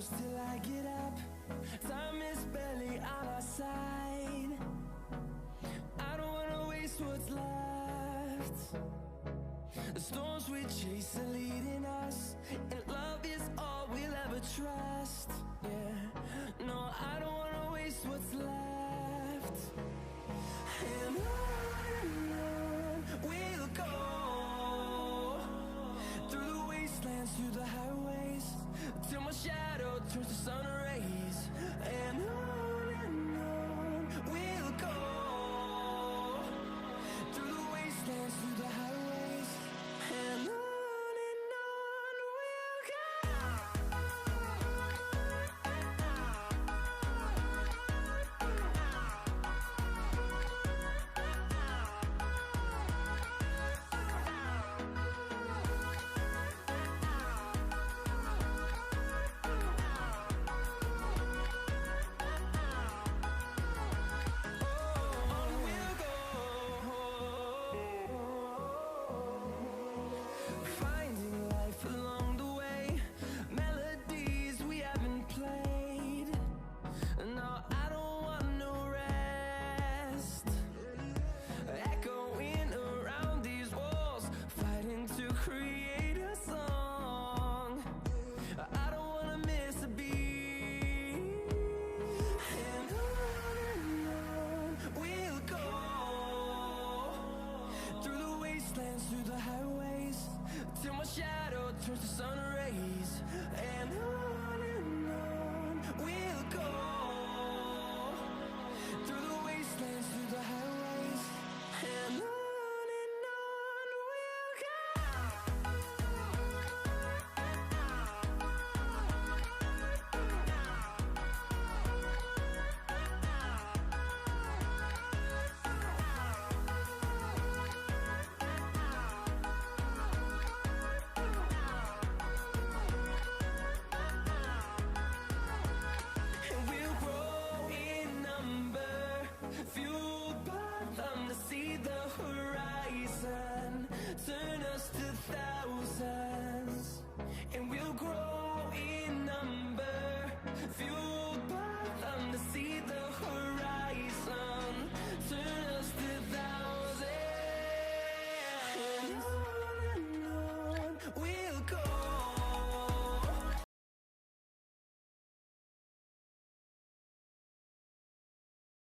close till I get up. Time is barely on our side. I don't wanna waste what's left. The storms we chase are leading us, and love is all we'll ever trust. Yeah, no, I don't wanna waste what's left.